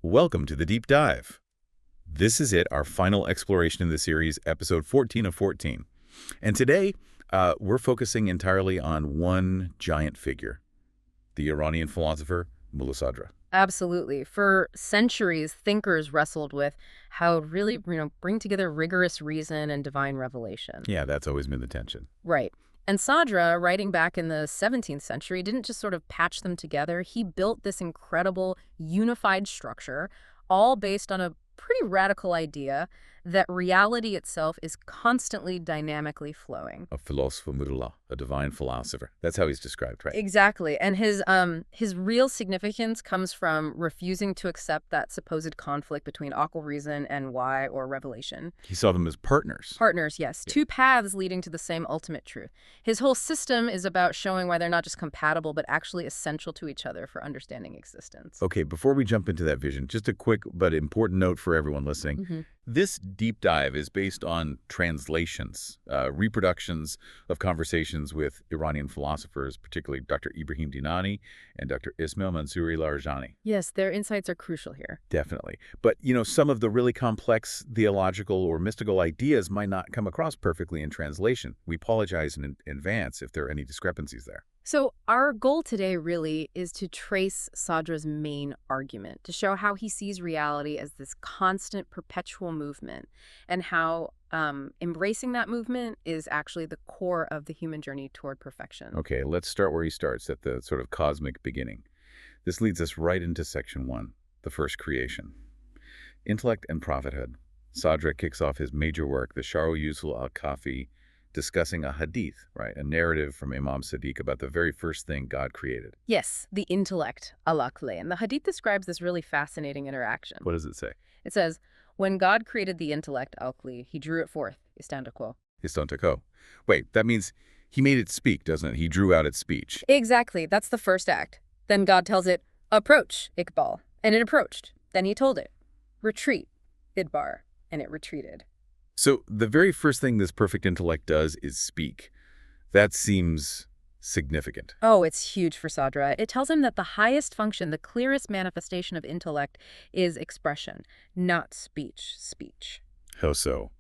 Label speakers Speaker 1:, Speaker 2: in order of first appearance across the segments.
Speaker 1: Welcome to the Deep Dive. This is it, our final exploration in the series, episode 14 of 14. And today, we're focusing entirely on one giant figure, the Iranian philosopher Mulla Sadra.
Speaker 2: Absolutely. For centuries, thinkers wrestled with how to really, bring together rigorous reason and divine revelation.
Speaker 1: Yeah, that's always been the tension.
Speaker 2: Right. And Sadra, writing back in the 17th century, didn't just sort of patch them together. He built this incredible unified structure, all based on a pretty radical idea that reality itself is constantly dynamically flowing.
Speaker 1: A philosopher, a divine philosopher. That's how he's described, right?
Speaker 2: Exactly. And his real significance comes from refusing to accept that supposed conflict between aqual reason and why, or revelation.
Speaker 1: He saw them as partners.
Speaker 2: Partners, yes.
Speaker 1: Yeah.
Speaker 2: Two paths leading to the same ultimate truth. His whole system is about showing why they're not just compatible, but actually essential to each other for understanding existence.
Speaker 1: Okay, before we jump into that vision, just a quick but important note for everyone listening. This deep dive is based on translations, reproductions of conversations with Iranian philosophers, particularly Dr. Ebrahim Dinani and Dr. Esmail Mansouri Larijani.
Speaker 2: Yes, their insights are crucial here.
Speaker 1: Definitely. But, some of the really complex theological or mystical ideas might not come across perfectly in translation. We apologize in advance if there are any discrepancies there.
Speaker 2: So our goal today really is to trace Sadra's main argument, to show how he sees reality as this constant, perpetual movement, and how embracing that movement is actually the core of the human journey toward perfection.
Speaker 1: Okay, let's start where he starts, at the sort of cosmic beginning. This leads us right into section 1, the first creation. Intellect and prophethood. Sadra kicks off his major work, the Sharh Usul al-Kafi, discussing a hadith, right? A narrative from Imam Sadiq about the very first thing God created.
Speaker 2: Yes, the intellect, al-Aql. And the hadith describes this really fascinating interaction.
Speaker 1: What does it say?
Speaker 2: It says, when God created the intellect, al-Aql, he drew it forth, istanta quo.
Speaker 1: Istanta quo. Wait, that means he made it speak, doesn't it? He drew out its speech.
Speaker 2: Exactly, that's the first act. Then God tells it, approach, Iqbal. And it approached. Then he told it, retreat, Idbar. And it retreated.
Speaker 1: So the very first thing this perfect intellect does is speak. That seems significant.
Speaker 2: Oh, it's huge for Sadra. It tells him that the highest function, the clearest manifestation of intellect is expression, not speech.
Speaker 1: How so?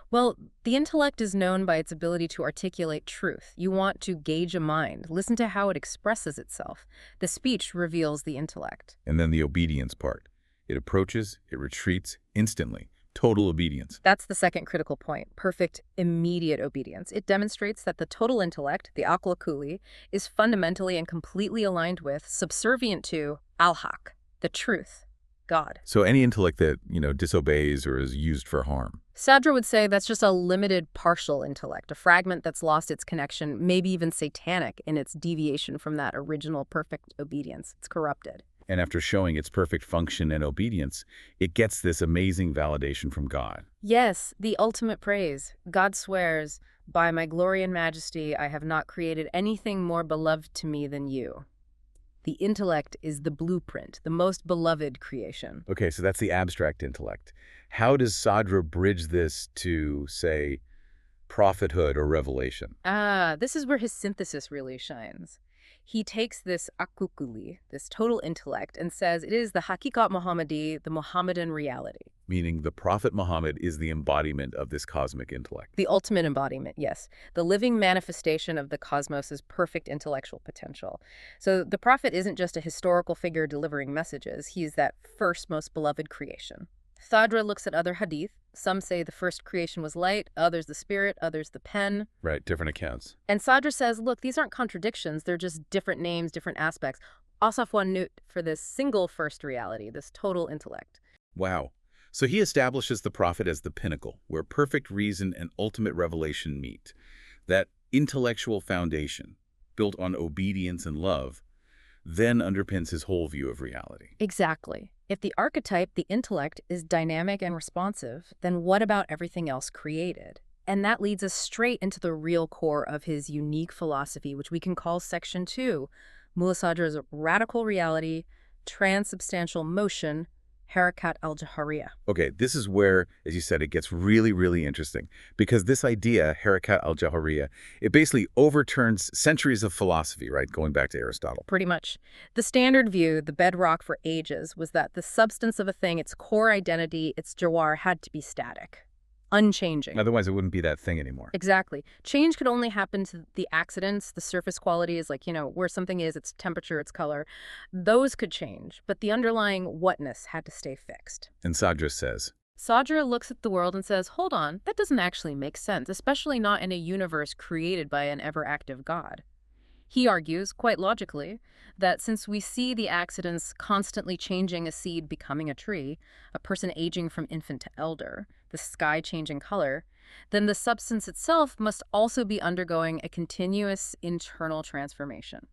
Speaker 2: Well, the intellect is known by its ability to articulate truth. You want to gauge a mind. Listen to how it expresses itself. The speech reveals the intellect.
Speaker 1: And then the obedience part. It approaches, it retreats instantly. Total obedience.
Speaker 2: That's the second critical point, perfect, immediate obedience. It demonstrates that the total intellect, the aql kulli, is fundamentally and completely aligned with, subservient to, al-haq, the truth, God.
Speaker 1: So any intellect that, disobeys or is used for harm.
Speaker 2: Sadra would say that's just a limited partial intellect, a fragment that's lost its connection, maybe even satanic in its deviation from that original perfect obedience. It's corrupted.
Speaker 1: And after showing its perfect function and obedience, it gets this amazing validation from God.
Speaker 2: Yes, the ultimate praise. God swears, by my glory and majesty, I have not created anything more beloved to me than you. The intellect is the blueprint, the most beloved creation.
Speaker 1: Okay, so that's the abstract intellect. How does Sadra bridge this to, say, prophethood or revelation?
Speaker 2: This is where his synthesis really shines. He takes this akukuli, this total intellect, and says it is the hakikat Muhammadi, the Muhammadan reality.
Speaker 1: Meaning the Prophet Muhammad is the embodiment of this cosmic intellect.
Speaker 2: The ultimate embodiment, yes. The living manifestation of the cosmos's perfect intellectual potential. So the Prophet isn't just a historical figure delivering messages. He's that first most beloved creation. Sadra looks at other hadith. Some say the first creation was light, others the spirit, others the pen.
Speaker 1: Right, different accounts.
Speaker 2: And Sadra says, look, these aren't contradictions. They're just different names, different aspects. Asaf nut for this single first reality, this total intellect.
Speaker 1: Wow. So he establishes the prophet as the pinnacle, where perfect reason and ultimate revelation meet. That intellectual foundation, built on obedience and love, then underpins his whole view of reality.
Speaker 2: Exactly. If the archetype, the intellect, is dynamic and responsive, then what about everything else created? And that leads us straight into the real core of his unique philosophy, which we can call Section 2, Mulla Sadra's radical reality, transubstantial motion, Harakat al-Jahariyah.
Speaker 1: Okay, this is where, as you said, it gets really, really interesting. Because this idea, Harakat al-Jahariyah, it basically overturns centuries of philosophy, right, going back to Aristotle.
Speaker 2: Pretty much. The standard view, the bedrock for ages, was that the substance of a thing, its core identity, its jawar, had to be static, unchanging.
Speaker 1: Otherwise, it wouldn't be that thing anymore.
Speaker 2: Exactly. Change could only happen to the accidents, the surface qualities, like, where something is, its temperature, its color. Those could change, but the underlying whatness had to stay fixed.
Speaker 1: And Sadra says,
Speaker 2: Sadra looks at the world and says, hold on, that doesn't actually make sense, especially not in a universe created by an ever-active God. He argues, quite logically, that since we see the accidents constantly changing, a seed becoming a tree, a person aging from infant to elder, the sky changing color, then the substance itself must also be undergoing a continuous internal transformation.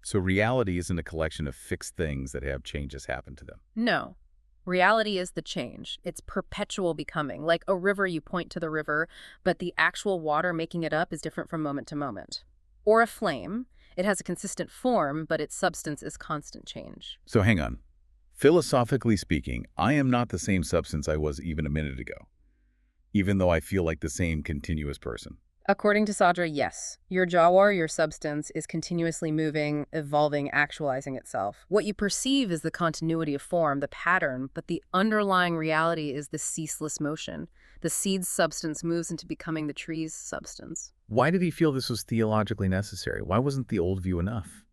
Speaker 1: so reality isn't a collection of fixed things that have changes happen to them.
Speaker 2: No. Reality is the change. It's perpetual becoming. Like a river, you point to the river, but the actual water making it up is different from moment to moment. Or a flame. It has a consistent form, but its substance is constant change.
Speaker 1: So hang on. Philosophically speaking, I am not the same substance I was even a minute ago, even though I feel like the same continuous person.
Speaker 2: According to Sadra, yes. Your jawar, your substance, is continuously moving, evolving, actualizing itself. What you perceive is the continuity of form, the pattern, but the underlying reality is the ceaseless motion. The seed's substance moves into becoming the tree's substance.
Speaker 1: Why did he feel this was theologically necessary? Why wasn't the old view enough?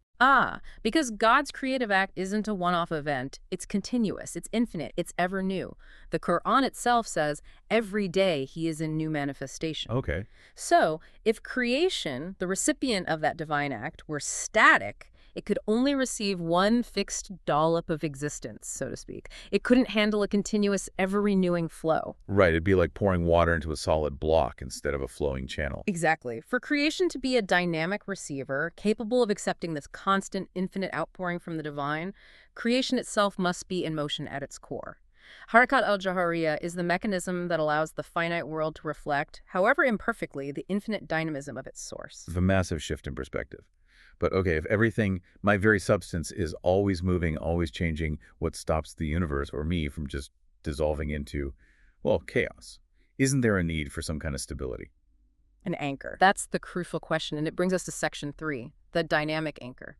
Speaker 2: Because God's creative act isn't a one-off event. It's continuous, it's infinite, it's ever new. The Quran itself says every day he is in new manifestation.
Speaker 1: Okay.
Speaker 2: So, if creation, the recipient of that divine act, were static, it could only receive one fixed dollop of existence, so to speak. It couldn't handle a continuous, ever-renewing flow.
Speaker 1: Right, it'd be like pouring water into a solid block instead of a flowing channel.
Speaker 2: Exactly. For creation to be a dynamic receiver, capable of accepting this constant, infinite outpouring from the divine, creation itself must be in motion at its core. Harakat al-Jahariyah is the mechanism that allows the finite world to reflect, however imperfectly, the infinite dynamism of its source.
Speaker 1: The massive shift in perspective. But okay, if everything, my very substance, is always moving, always changing, what stops the universe or me from just dissolving into, well, chaos? Isn't there a need for some kind of stability?
Speaker 2: An anchor. That's the crucial question, and it brings us to section 3, the dynamic anchor.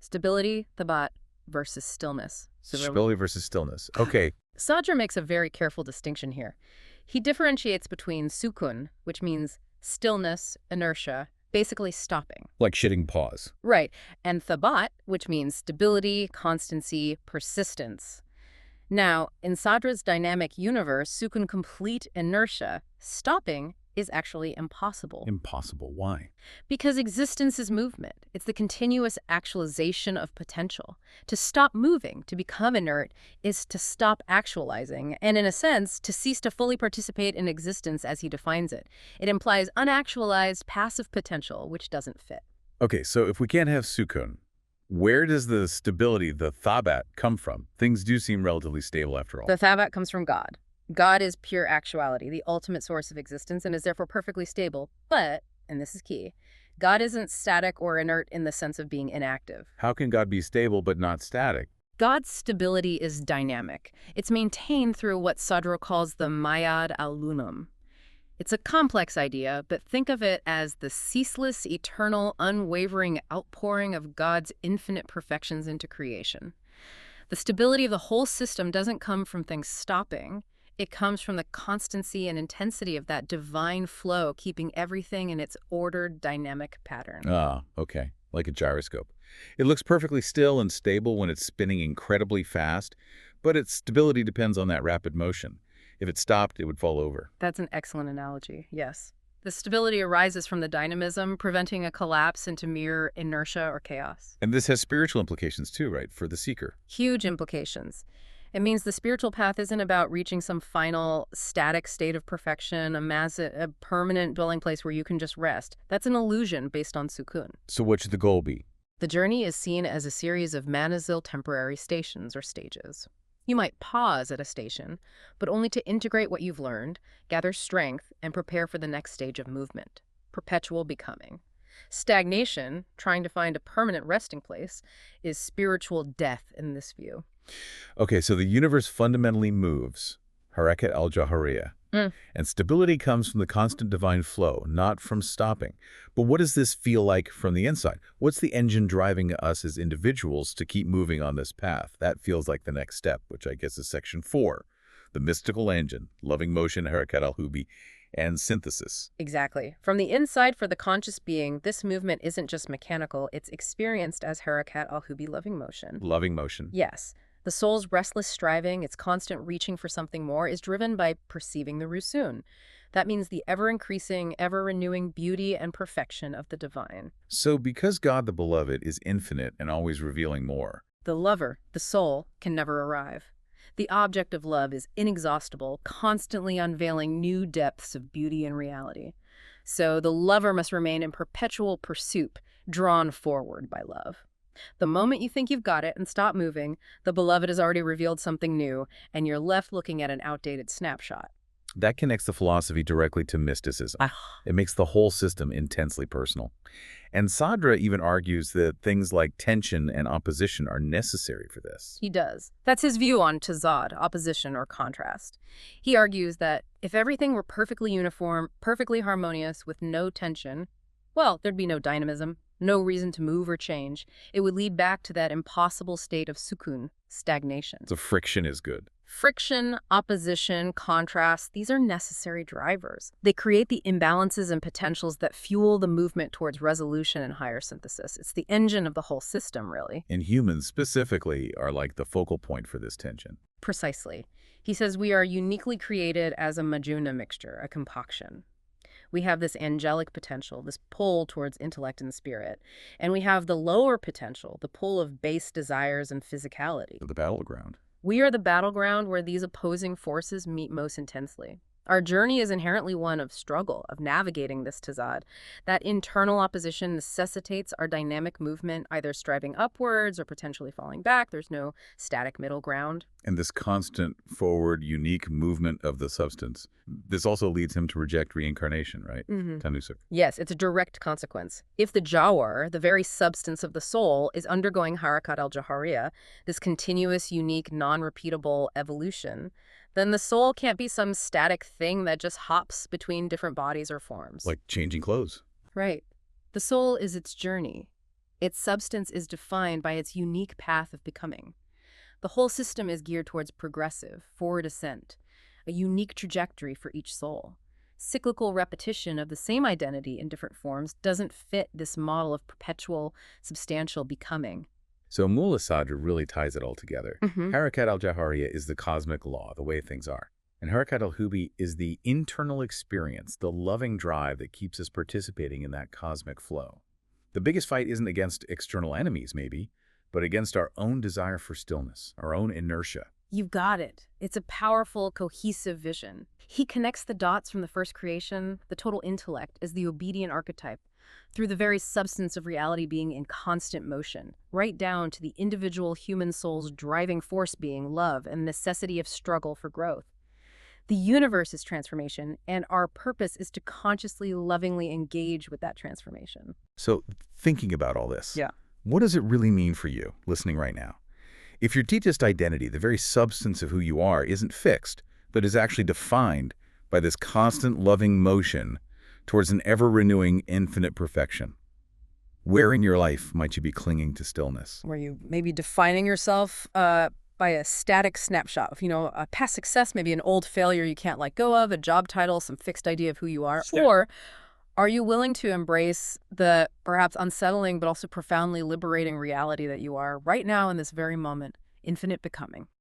Speaker 2: Stability, thabat, versus stillness.
Speaker 1: Stability versus stillness. Okay.
Speaker 2: Sadra makes a very careful distinction here. He differentiates between sukun, which means stillness, inertia, basically stopping.
Speaker 1: Like shitting pause.
Speaker 2: Right. And thabat, which means stability, constancy, persistence. Now, in Sadra's dynamic universe, sukun, complete inertia, stopping, is actually impossible.
Speaker 1: Impossible. Why?
Speaker 2: Because existence is movement. It's the continuous actualization of potential. To stop moving, to become inert, is to stop actualizing, and in a sense, to cease to fully participate in existence as he defines it. It implies unactualized, passive potential, which doesn't fit.
Speaker 1: Okay, so if we can't have sukun, where does the stability, the thabat, come from? Things do seem relatively stable after all.
Speaker 2: The thabat comes from God. God is pure actuality, the ultimate source of existence, and is therefore perfectly stable. But, and this is key, God isn't static or inert in the sense of being inactive.
Speaker 1: How can God be stable but not static?
Speaker 2: God's stability is dynamic. It's maintained through what Sadra calls the mayad al-lunum. It's a complex idea, but think of it as the ceaseless, eternal, unwavering outpouring of God's infinite perfections into creation. The stability of the whole system doesn't come from things stopping. It comes from the constancy and intensity of that divine flow, keeping everything in its ordered, dynamic pattern.
Speaker 1: Ah, okay. Like a gyroscope. It looks perfectly still and stable when it's spinning incredibly fast, but its stability depends on that rapid motion. If it stopped, it would fall over.
Speaker 2: That's an excellent analogy, yes. The stability arises from the dynamism, preventing a collapse into mere inertia or chaos.
Speaker 1: And this has spiritual implications too, right, for the seeker?
Speaker 2: Huge implications. It means the spiritual path isn't about reaching some final static state of perfection, a permanent dwelling place where you can just rest. That's an illusion based on sukun.
Speaker 1: So what should the goal be?
Speaker 2: The journey is seen as a series of manazil, temporary stations or stages. You might pause at a station, but only to integrate what you've learned, gather strength, and prepare for the next stage of movement, perpetual becoming. Stagnation, trying to find a permanent resting place, is spiritual death in this view.
Speaker 1: Okay, so the universe fundamentally moves, Harakat al-Jahariya,
Speaker 2: Mm.
Speaker 1: and stability comes from the constant divine flow, not from stopping. But what does this feel like from the inside? What's the engine driving us as individuals to keep moving on this path? That feels like the next step, which I guess is section 4, the mystical engine, loving motion, Harakat al-hubbi, and synthesis.
Speaker 2: Exactly. From the inside for the conscious being, this movement isn't just mechanical, it's experienced as Harakat al-hubbi, loving motion.
Speaker 1: Loving motion.
Speaker 2: Yes. The soul's restless striving, its constant reaching for something more, is driven by perceiving the rusun. That means the ever-increasing, ever-renewing beauty and perfection of the divine.
Speaker 1: So because God the Beloved is infinite and always revealing more,
Speaker 2: The lover, the soul, can never arrive. The object of love is inexhaustible, constantly unveiling new depths of beauty and reality. So the lover must remain in perpetual pursuit, drawn forward by love. The moment you think you've got it and stop moving, the beloved has already revealed something new, and you're left looking at an outdated snapshot.
Speaker 1: that connects the philosophy directly to mysticism. It makes the whole system intensely personal. And Sadra even argues that things like tension and opposition are necessary for this.
Speaker 2: He does. That's his view on tazad, opposition or contrast. He argues that if everything were perfectly uniform, perfectly harmonious, with no tension, well, there'd be no dynamism, no reason to move or change. It would lead back to that impossible state of sukun, stagnation.
Speaker 1: So friction is good.
Speaker 2: Friction, opposition, contrast, these are necessary drivers. They create the imbalances and potentials that fuel the movement towards resolution and higher synthesis. It's the engine of the whole system, really.
Speaker 1: And humans specifically are like the focal point for this tension.
Speaker 2: Precisely. He says we are uniquely created as a majuna mixture, a concoction. We have this angelic potential, this pull towards intellect and spirit. And we have the lower potential, the pull of base desires and physicality.
Speaker 1: The battleground.
Speaker 2: We are the battleground where these opposing forces meet most intensely. Our journey is inherently one of struggle, of navigating this tazad. That internal opposition necessitates our dynamic movement, either striving upwards or potentially falling back. There's no static middle ground.
Speaker 1: And this constant forward, unique movement of the substance, this also leads him to reject reincarnation, right? Tanusuk.
Speaker 2: Yes, it's a direct consequence. If the jawar, the very substance of the soul, is undergoing harakat al-jahariya, this continuous, unique, non-repeatable evolution, then the soul can't be some static thing that just hops between different bodies or forms.
Speaker 1: Like changing clothes.
Speaker 2: Right. The soul is its journey. Its substance is defined by its unique path of becoming. The whole system is geared towards progressive, forward ascent, a unique trajectory for each soul. Cyclical repetition of the same identity in different forms doesn't fit this model of perpetual, substantial becoming.
Speaker 1: So Mulla Sadra really ties it all together. Harakat al-Jahariya is the cosmic law, the way things are. And Harakat al-hubbi is the internal experience, the loving drive that keeps us participating in that cosmic flow. The biggest fight isn't against external enemies, maybe, but against our own desire for stillness, our own inertia.
Speaker 2: You've got it. It's a powerful, cohesive vision. He connects the dots from the first creation, the total intellect, as the obedient archetype, through the very substance of reality being in constant motion, right down to the individual human soul's driving force being love and necessity of struggle for growth. The universe is transformation, and our purpose is to consciously, lovingly engage with that transformation.
Speaker 1: So thinking about all this,
Speaker 2: Yeah.
Speaker 1: what does it really mean for you, listening right now? If your deepest identity, the very substance of who you are, isn't fixed, but is actually defined by this constant loving motion towards an ever-renewing infinite perfection, where in your life might you be clinging to stillness?
Speaker 2: Where you maybe defining yourself by a static snapshot of, a past success, maybe an old failure you can't let go of, a job title, some fixed idea of who you are.
Speaker 1: Sure.
Speaker 2: Or are you willing to embrace the perhaps unsettling but also profoundly liberating reality that you are right now in this very moment, infinite becoming?